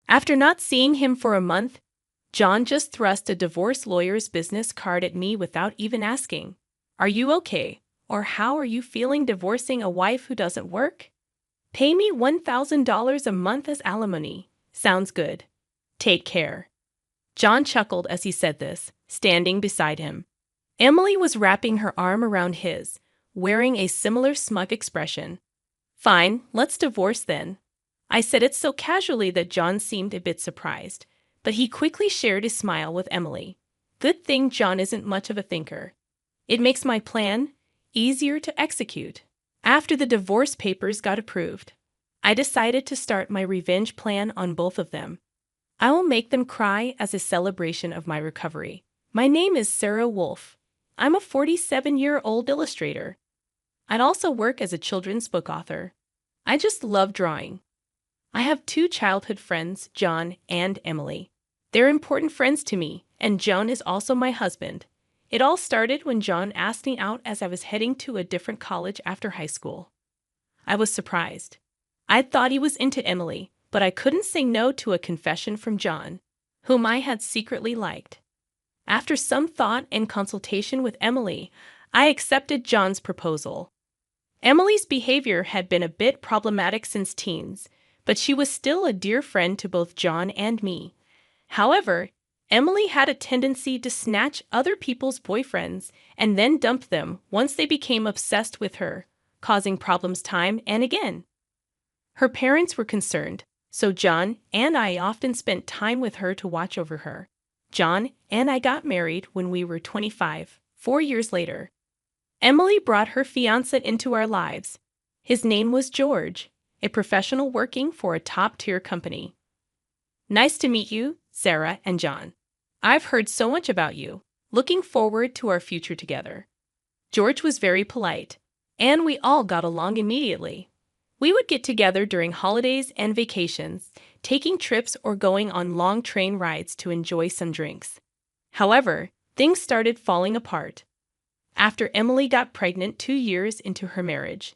After not seeing him for a month, John just thrust a divorce lawyer's business card at me without even asking, "Are you okay? Or how are you feeling divorcing a wife who doesn't work? Pay me $1,000 a month as alimony. Sounds good. Take care." John chuckled as he said this, standing beside him. Emily was wrapping her arm around his, wearing a similar smug expression. "Fine, let's divorce then." I said it so casually that John seemed a bit surprised, but he quickly shared his smile with Emily. Good thing John isn't much of a thinker. It makes my plan easier to execute. After the divorce papers got approved, I decided to start my revenge plan on both of them. I will make them cry as a celebration of my recovery. My name is Sarah Wolf. I'm a 47-year-old illustrator. I'd also work as a children's book author. I just love drawing. I have two childhood friends, John and Emily. They're important friends to me, and John is also my husband. It all started when John asked me out as I was heading to a different college after high school. I was surprised. I thought he was into Emily, but I couldn't say no to a confession from John, whom I had secretly liked. After some thought and consultation with Emily, I accepted John's proposal. Emily's behavior had been a bit problematic since teens, but she was still a dear friend to both John and me. However, Emily had a tendency to snatch other people's boyfriends and then dump them once they became obsessed with her, causing problems time and again. Her parents were concerned, so John and I often spent time with her to watch over her. John and I got married when we were 25, 4 years later. Emily brought her fiancé into our lives. His name was George, a professional working for a top-tier company. Nice to meet you, Sarah and John. I've heard so much about you. Looking forward to our future together. George was very polite, and we all got along immediately. We would get together during holidays and vacations, taking trips or going on long train rides to enjoy some drinks. However, things started falling apart after Emily got pregnant 2 years into her marriage.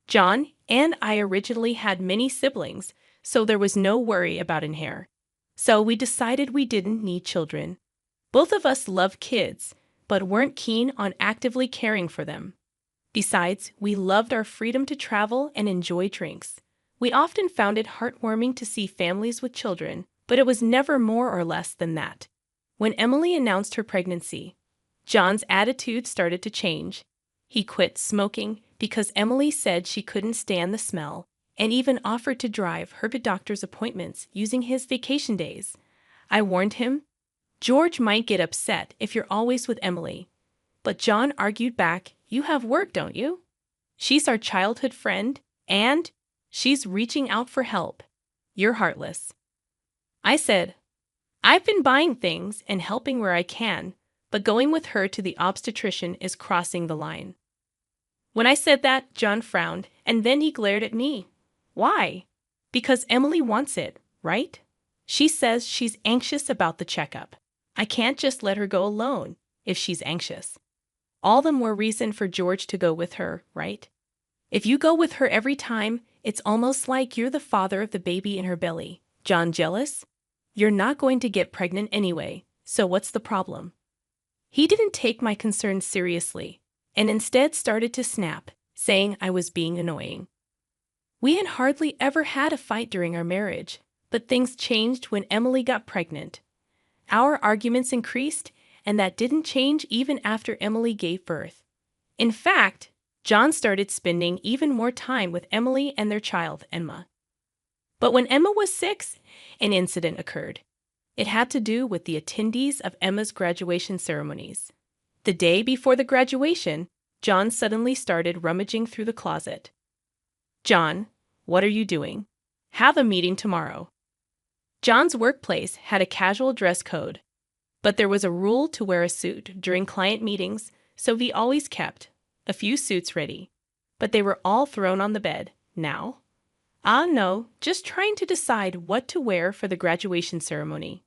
John and I originally had many siblings, so there was no worry about an heir. So we decided we didn't need children. Both of us loved kids, but weren't keen on actively caring for them. Besides, we loved our freedom to travel and enjoy drinks. We often found it heartwarming to see families with children, but it was never more or less than that. When Emily announced her pregnancy, John's attitude started to change. He quit smoking because Emily said she couldn't stand the smell, and even offered to drive her to doctor's appointments using his vacation days. I warned him, "George might get upset if you're always with Emily." But John argued back, "You have work, don't you? She's our childhood friend, and she's reaching out for help. You're heartless." I said, "I've been buying things and helping where I can, but going with her to the obstetrician is crossing the line." When I said that, John frowned, and then he glared at me. "Why?" "Because Emily wants it, right? She says she's anxious about the checkup. I can't just let her go alone if she's anxious. All the more reason for George to go with her, right? If you go with her every time, it's almost like you're the father of the baby in her belly. John, jealous? You're not going to get pregnant anyway, so what's the problem?" He didn't take my concerns seriously, and instead started to snap, saying I was being annoying. We had hardly ever had a fight during our marriage, but things changed when Emily got pregnant. Our arguments increased, and that didn't change even after Emily gave birth. In fact, John started spending even more time with Emily and their child, Emma. But when Emma was 6, an incident occurred. It had to do with the attendees of Emma's graduation ceremonies. The day before the graduation, John suddenly started rummaging through the closet. "John, what are you doing? Have a meeting tomorrow." John's workplace had a casual dress code, but there was a rule to wear a suit during client meetings, so he always kept a few suits ready. But they were all thrown on the bed now. No, just trying to decide what to wear for the graduation ceremony.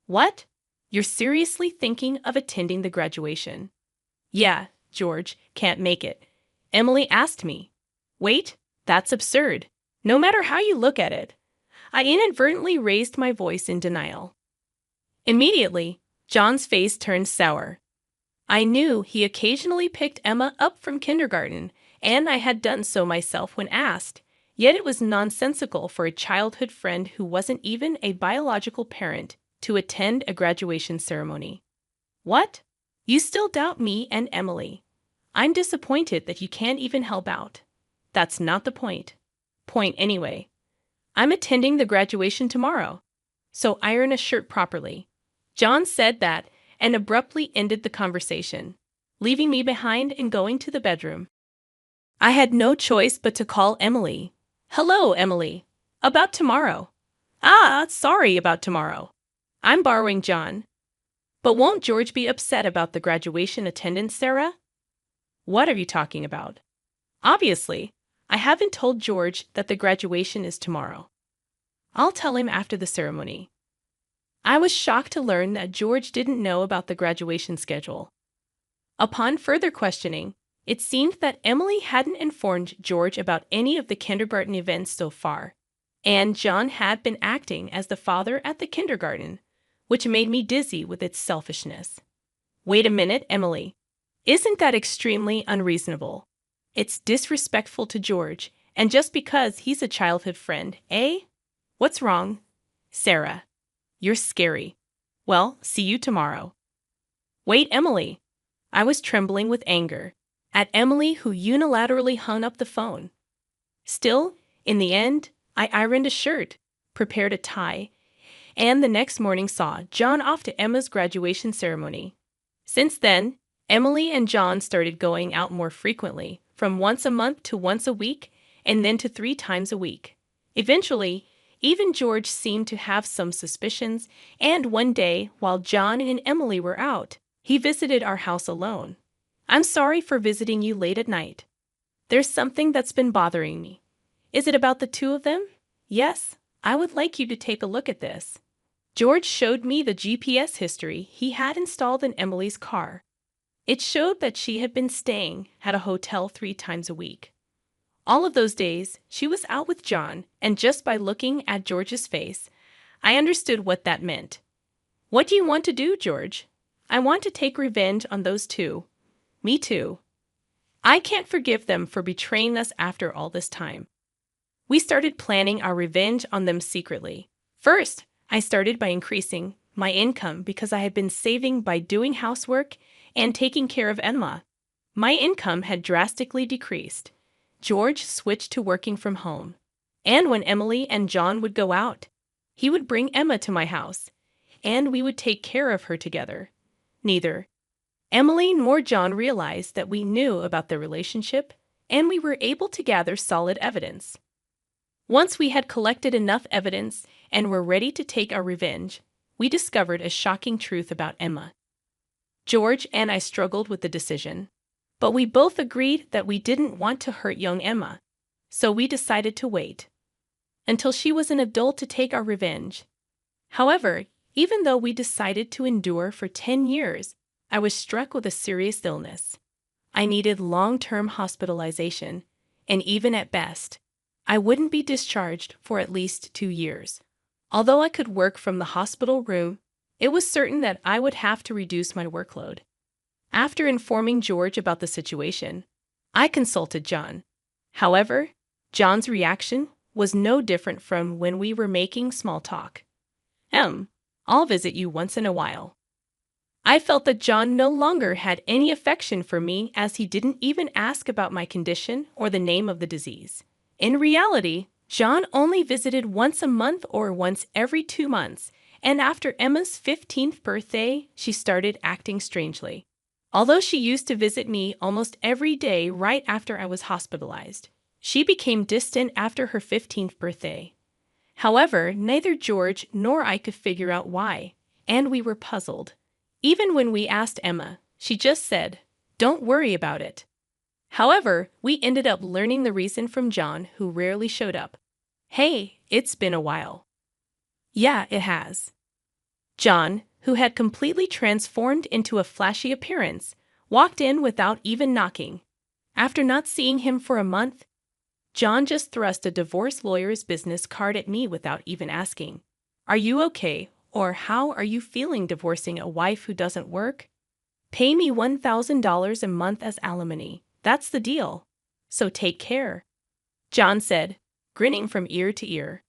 "What? You're seriously thinking of attending the graduation?" "Yeah, George, can't make it. Emily asked me." "Wait, that's absurd. No matter how you look at it, I inadvertently raised my voice in denial. Immediately, John's face turned sour. I knew he occasionally picked Emma up from kindergarten, and I had done so myself when asked, yet it was nonsensical for a childhood friend who wasn't even a biological parent to attend a graduation ceremony. What? You still doubt me and Emily? I'm disappointed that you can't even help out. That's not the point. Point anyway. I'm attending the graduation tomorrow, so iron a shirt properly. John said that and abruptly ended the conversation, leaving me behind and going to the bedroom. I had no choice but to call Emily. Hello, Emily. About tomorrow. Sorry about tomorrow. I'm borrowing John. But won't George be upset about the graduation attendance, Sarah? What are you talking about? Obviously, I haven't told George that the graduation is tomorrow. I'll tell him after the ceremony. I was shocked to learn that George didn't know about the graduation schedule. Upon further questioning, it seemed that Emily hadn't informed George about any of the kindergarten events so far, and John had been acting as the father at the kindergarten, which made me dizzy with its selfishness. Wait a minute, Emily. Isn't that extremely unreasonable? It's disrespectful to George, and just because he's a childhood friend, eh? What's wrong? Sarah, you're scary. Well, see you tomorrow. Wait, Emily. I was trembling with anger at Emily, who unilaterally hung up the phone. Still, in the end, I ironed a shirt, prepared a tie, and the next morning saw John off to Emma's graduation ceremony. Since then, Emily and John started going out more frequently, from once a month to once a week, and then to 3 times a week. Eventually, even George seemed to have some suspicions, and one day, while John and Emily were out, he visited our house alone. I'm sorry for visiting you late at night. There's something that's been bothering me. Is it about the 2 of them? Yes, I would like you to take a look at this. George showed me the GPS history he had installed in Emily's car. It showed that she had been staying at a hotel 3 times a week. All of those days, she was out with John, and just by looking at George's face, I understood what that meant. What do you want to do, George? I want to take revenge on those 2. Me too. I can't forgive them for betraying us after all this time. We started planning our revenge on them secretly. First, I started by increasing my income because I had been saving by doing housework and taking care of Emma. My income had drastically decreased. George switched to working from home. And when Emily and John would go out, he would bring Emma to my house, and we would take care of her together. Neither Emily nor John realized that we knew about their relationship, and we were able to gather solid evidence. Once we had collected enough evidence and were ready to take our revenge, we discovered a shocking truth about Emma. George and I struggled with the decision, but we both agreed that we didn't want to hurt young Emma, so we decided to wait until she was an adult to take our revenge. However, even though we decided to endure for 10 years, I was struck with a serious illness. I needed long-term hospitalization, and even at best, I wouldn't be discharged for at least 2 years. Although I could work from the hospital room, it was certain that I would have to reduce my workload. After informing George about the situation, I consulted John. However, John's reaction was no different from when we were making small talk. I'll visit you once in a while. I felt that John no longer had any affection for me, as he didn't even ask about my condition or the name of the disease. In reality, John only visited once a month or once every 2 months, and after Emma's 15th birthday, she started acting strangely. Although she used to visit me almost every day right after I was hospitalized, she became distant after her 15th birthday. However, neither George nor I could figure out why, and we were puzzled. Even when we asked Emma, she just said, "Don't worry about it." However, we ended up learning the reason from John, who rarely showed up. Hey, it's been a while. Yeah, it has. John, who had completely transformed into a flashy appearance, walked in without even knocking. After not seeing him for a month, John just thrust a divorce lawyer's business card at me without even asking. Are you okay? Or how are you feeling divorcing a wife who doesn't work? Pay me $1,000 a month as alimony. That's the deal. So take care, John said, grinning from ear to ear.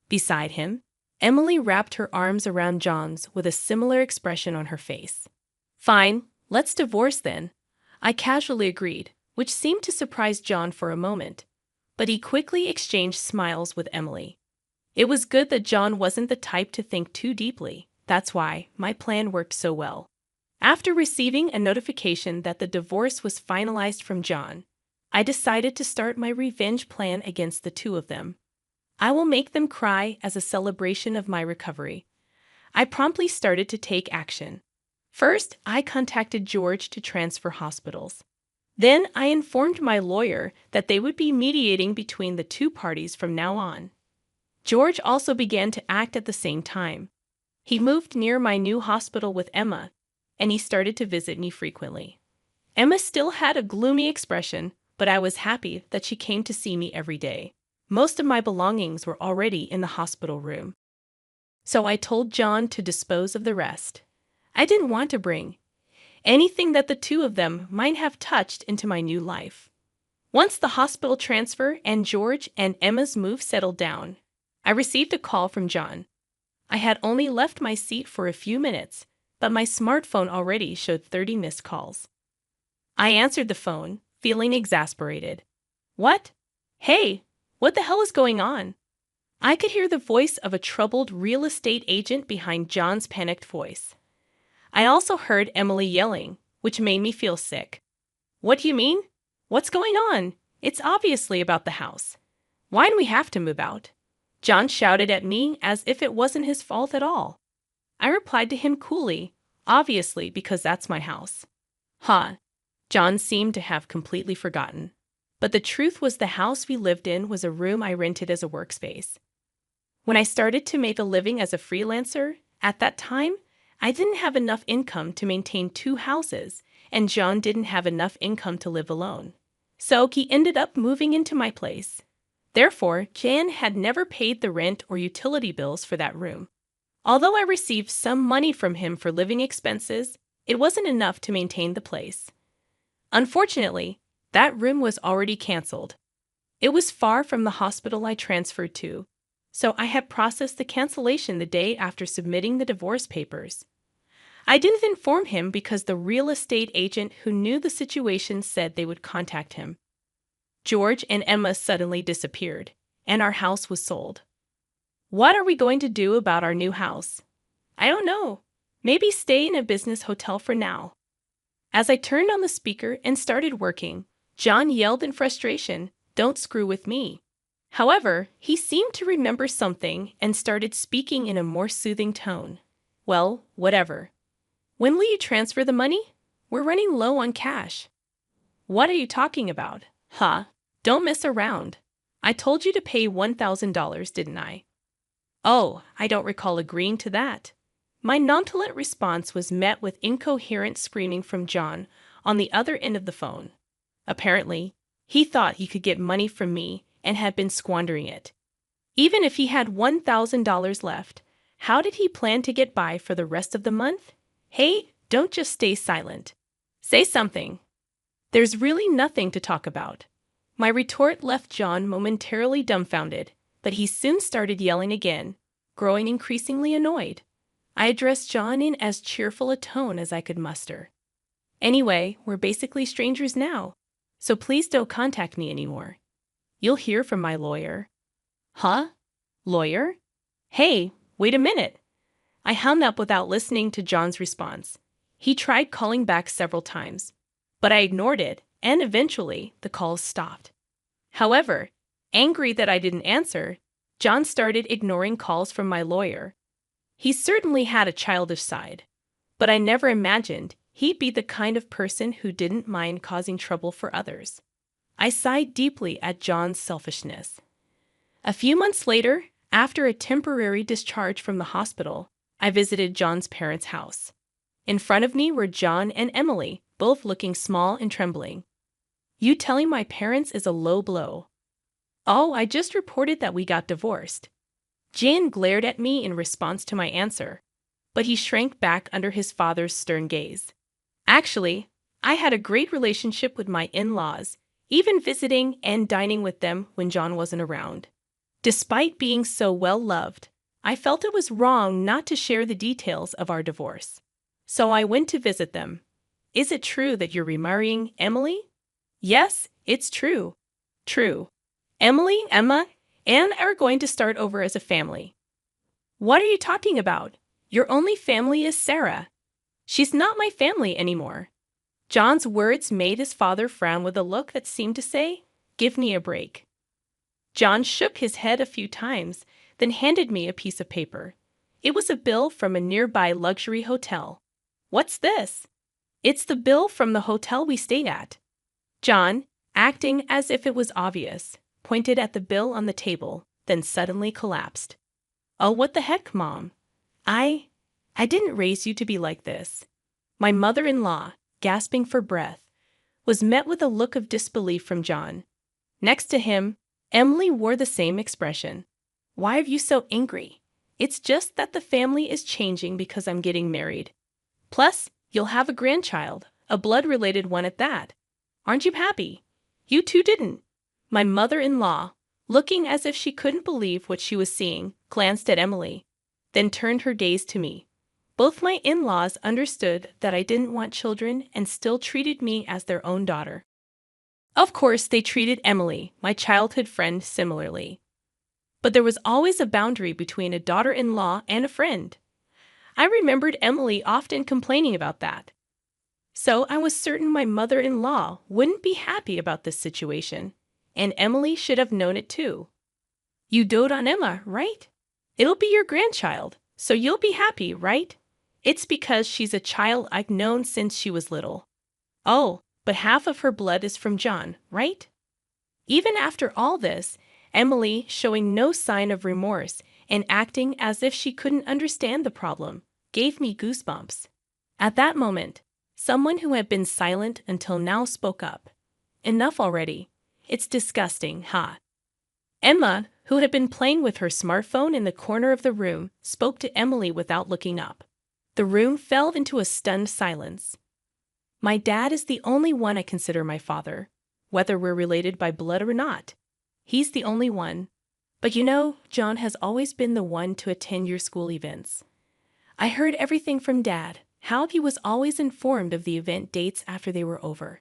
Beside him, Emily wrapped her arms around John's with a similar expression on her face. Fine, let's divorce then, I casually agreed, which seemed to surprise John for a moment. But he quickly exchanged smiles with Emily. It was good that John wasn't the type to think too deeply. That's why my plan worked so well. After receiving a notification that the divorce was finalized from John, I decided to start my revenge plan against the two of them. I will make them cry as a celebration of my recovery. I promptly started to take action. First, I contacted George to transfer hospitals. Then I informed my lawyer that they would be mediating between the two parties from now on. George also began to act at the same time. He moved near my new hospital with Emma, and he started to visit me frequently. Emma still had a gloomy expression, but I was happy that she came to see me every day. Most of my belongings were already in the hospital room. So I told John to dispose of the rest. I didn't want to bring anything that the two of them might have touched into my new life. Once the hospital transfer and George and Emma's move settled down, I received a call from John. I had only left my seat for a few minutes, but my smartphone already showed 30 missed calls. I answered the phone, feeling exasperated. What? Hey, what the hell is going on? I could hear the voice of a troubled real estate agent behind John's panicked voice. I also heard Emily yelling, which made me feel sick. What do you mean? What's going on? It's obviously about the house. Why do we have to move out? John shouted at me as if it wasn't his fault at all. I replied to him coolly, obviously because that's my house. Huh. John seemed to have completely forgotten. But the truth was the house we lived in was a room I rented as a workspace. When I started to make a living as a freelancer, at that time, I didn't have enough income to maintain two houses, and John didn't have enough income to live alone. So he ended up moving into my place. Therefore, Jan had never paid the rent or utility bills for that room. Although I received some money from him for living expenses, it wasn't enough to maintain the place. Unfortunately, that room was already canceled. It was far from the hospital I transferred to, so I had processed the cancellation the day after submitting the divorce papers. I didn't inform him because the real estate agent who knew the situation said they would contact him. George and Emma suddenly disappeared, and our house was sold. What are we going to do about our new house? I don't know. Maybe stay in a business hotel for now. As I turned on the speaker and started working, John yelled in frustration, "Don't screw with me." However, he seemed to remember something and started speaking in a more soothing tone. Well, whatever. When will you transfer the money? We're running low on cash. What are you talking about? Huh? Don't mess around. I told you to pay $1,000, didn't I? Oh, I don't recall agreeing to that. My nonchalant response was met with incoherent screaming from John on the other end of the phone. Apparently, he thought he could get money from me and had been squandering it. Even if he had $1,000 left, how did he plan to get by for the rest of the month? Hey, don't just stay silent. Say something. There's really nothing to talk about. My retort left John momentarily dumbfounded, but he soon started yelling again, growing increasingly annoyed. I addressed John in as cheerful a tone as I could muster. Anyway, we're basically strangers now, so please don't contact me anymore. You'll hear from my lawyer. Huh? Lawyer? Hey, wait a minute. I hung up without listening to John's response. He tried calling back several times, but I ignored it, and eventually the calls stopped. However, angry that I didn't answer, John started ignoring calls from my lawyer. He certainly had a childish side, but I never imagined he'd be the kind of person who didn't mind causing trouble for others. I sighed deeply at John's selfishness. A few months later, after a temporary discharge from the hospital, I visited John's parents' house. In front of me were John and Emily, both looking small and trembling. You telling my parents is a low blow. Oh, I just reported that we got divorced. Jan glared at me in response to my answer, but he shrank back under his father's stern gaze. Actually, I had a great relationship with my in-laws, even visiting and dining with them when John wasn't around. Despite being so well loved, I felt it was wrong not to share the details of our divorce. So I went to visit them. Is it true that you're remarrying Emily? Yes, it's true. True. Emily, Emma, and are going to start over as a family. What are you talking about? Your only family is Sarah. She's not my family anymore. John's words made his father frown with a look that seemed to say, "Give me a break." John shook his head a few times, then handed me a piece of paper. It was a bill from a nearby luxury hotel. What's this? It's the bill from the hotel we stayed at. John, acting as if it was obvious, pointed at the bill on the table, then suddenly collapsed. Oh, what the heck, Mom? I didn't raise you to be like this. My mother-in-law, gasping for breath, was met with a look of disbelief from John. Next to him, Emily wore the same expression. Why are you so angry? It's just that the family is changing because I'm getting married. Plus, you'll have a grandchild, a blood-related one at that. Aren't you happy? You two didn't. My mother-in-law, looking as if she couldn't believe what she was seeing, glanced at Emily, then turned her gaze to me. Both my in-laws understood that I didn't want children and still treated me as their own daughter. Of course, they treated Emily, my childhood friend, similarly. But there was always a boundary between a daughter-in-law and a friend. I remembered Emily often complaining about that. So I was certain my mother-in-law wouldn't be happy about this situation, and Emily should have known it too. You dote on Emma, right? It'll be your grandchild, so you'll be happy, right? It's because she's a child I've known since she was little. Oh, but half of her blood is from John, right? Even after all this, Emily, showing no sign of remorse and acting as if she couldn't understand the problem, gave me goosebumps. At that moment, someone who had been silent until now spoke up. Enough already. It's disgusting, huh? Emma, who had been playing with her smartphone in the corner of the room, spoke to Emily without looking up. The room fell into a stunned silence. My dad is the only one I consider my father, whether we're related by blood or not. He's the only one. But you know, John has always been the one to attend your school events. I heard everything from Dad, how he was always informed of the event dates after they were over,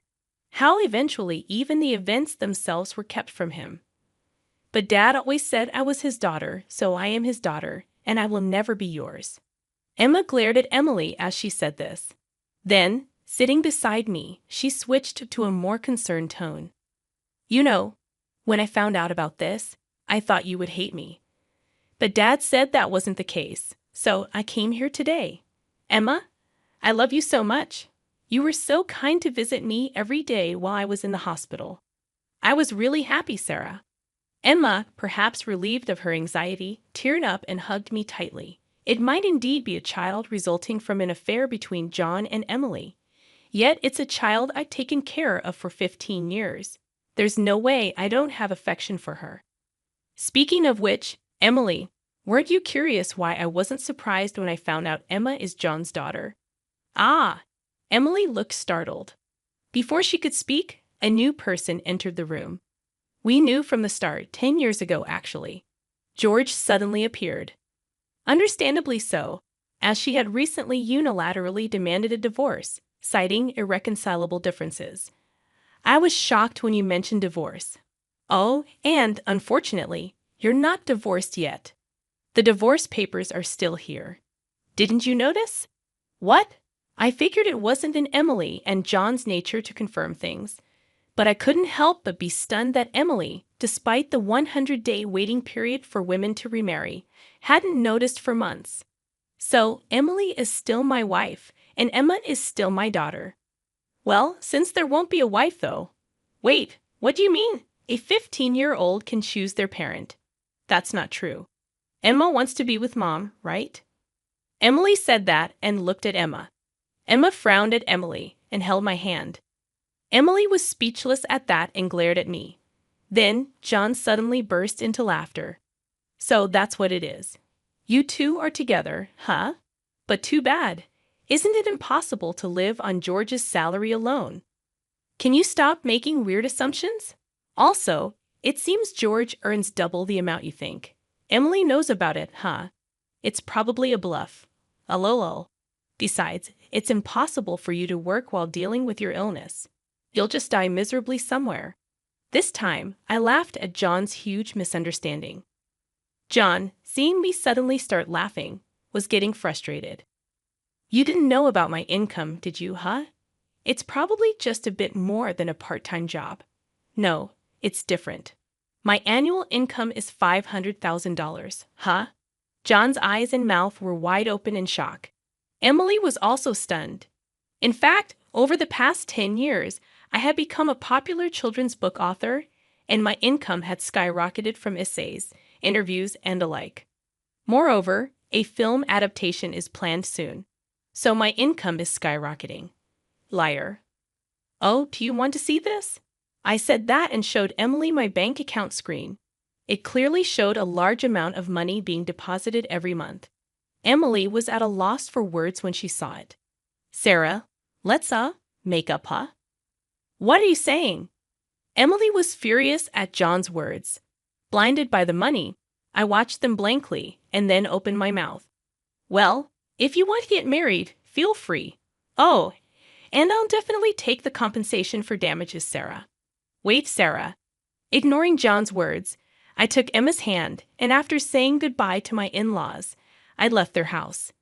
how eventually even the events themselves were kept from him. But Dad always said I was his daughter, so I am his daughter, and I will never be yours. Emma glared at Emily as she said this. Then, sitting beside me, she switched to a more concerned tone. You know, when I found out about this, I thought you would hate me. But Dad said that wasn't the case, so I came here today. Emma, I love you so much. You were so kind to visit me every day while I was in the hospital. I was really happy, Sarah. Emma, perhaps relieved of her anxiety, teared up and hugged me tightly. It might indeed be a child resulting from an affair between John and Emily. Yet it's a child I've taken care of for 15 years. There's no way I don't have affection for her. Speaking of which, Emily, weren't you curious why I wasn't surprised when I found out Emma is John's daughter? Ah! Emily looked startled. Before she could speak, a new person entered the room. We knew from the start, 10 years ago actually. George suddenly appeared. Understandably so, as she had recently unilaterally demanded a divorce, citing irreconcilable differences. I was shocked when you mentioned divorce. Oh, and, unfortunately, you're not divorced yet. The divorce papers are still here. Didn't you notice? What? I figured it wasn't in Emily and John's nature to confirm things. But I couldn't help but be stunned that Emily, despite the 100-day waiting period for women to remarry, hadn't noticed for months. So, Emily is still my wife, and Emma is still my daughter. Well, since there won't be a wife, though. Wait, what do you mean? A 15-year-old can choose their parent. That's not true. Emma wants to be with Mom, right? Emily said that and looked at Emma. Emma frowned at Emily and held my hand. Emily was speechless at that and glared at me. Then John suddenly burst into laughter. So that's what it is. You two are together, huh? But too bad. Isn't it impossible to live on George's salary alone? Can you stop making weird assumptions? Also, it seems George earns double the amount you think. Emily knows about it, huh? It's probably a bluff. A lol. Besides, it's impossible for you to work while dealing with your illness. You'll just die miserably somewhere. This time, I laughed at John's huge misunderstanding. John, seeing me suddenly start laughing, was getting frustrated. You didn't know about my income, did you, huh? It's probably just a bit more than a part-time job. No, it's different. My annual income is $500,000, huh? John's eyes and mouth were wide open in shock. Emily was also stunned. In fact, over the past 10 years, I had become a popular children's book author, and my income had skyrocketed from essays, interviews, and the like. Moreover, a film adaptation is planned soon, so my income is skyrocketing. Liar. Oh, do you want to see this? I said that and showed Emily my bank account screen. It clearly showed a large amount of money being deposited every month. Emily was at a loss for words when she saw it. Sarah, let's make up, huh? What are you saying? Emily was furious at John's words. Blinded by the money, I watched them blankly and then opened my mouth. Well, if you want to get married, feel free. Oh, and I'll definitely take the compensation for damages, Sarah. Wait, Sarah. Ignoring John's words, I took Emma's hand, and after saying goodbye to my in-laws, I left their house.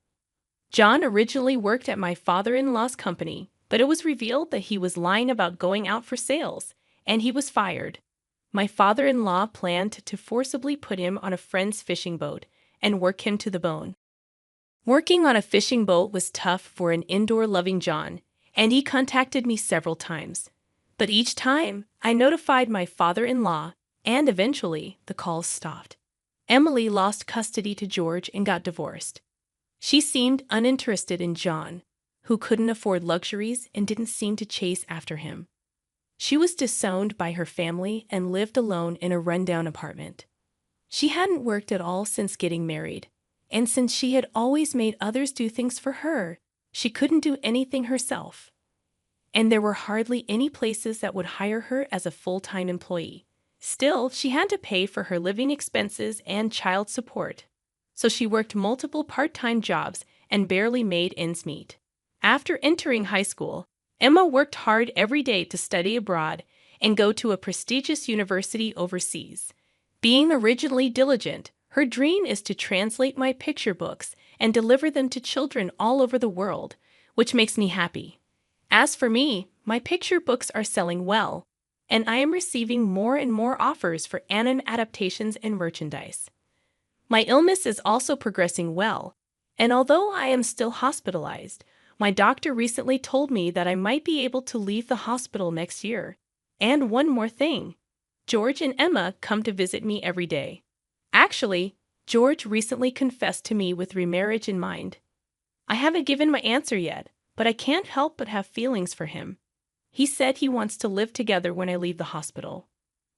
John originally worked at my father-in-law's company, but it was revealed that he was lying about going out for sales, and he was fired. My father-in-law planned to forcibly put him on a friend's fishing boat and work him to the bone. Working on a fishing boat was tough for an indoor-loving John, and he contacted me several times. But each time, I notified my father-in-law, and eventually, the calls stopped. Emily lost custody to George and got divorced. She seemed uninterested in John, who couldn't afford luxuries and didn't seem to chase after him. She was disowned by her family and lived alone in a rundown apartment. She hadn't worked at all since getting married, and since she had always made others do things for her, she couldn't do anything herself. And there were hardly any places that would hire her as a full-time employee. Still, she had to pay for her living expenses and child support, so she worked multiple part-time jobs and barely made ends meet. After entering high school, Emma worked hard every day to study abroad and go to a prestigious university overseas. Being originally diligent, her dream is to translate my picture books and deliver them to children all over the world, which makes me happy. As for me, my picture books are selling well, and I am receiving more and more offers for anime adaptations and merchandise. My illness is also progressing well, and although I am still hospitalized, my doctor recently told me that I might be able to leave the hospital next year. And one more thing. George and Emma come to visit me every day. Actually, George recently confessed to me with remarriage in mind. I haven't given my answer yet, but I can't help but have feelings for him. He said he wants to live together when I leave the hospital.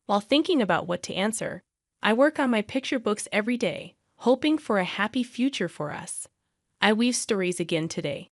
While thinking about what to answer, I work on my picture books every day, hoping for a happy future for us. I weave stories again today.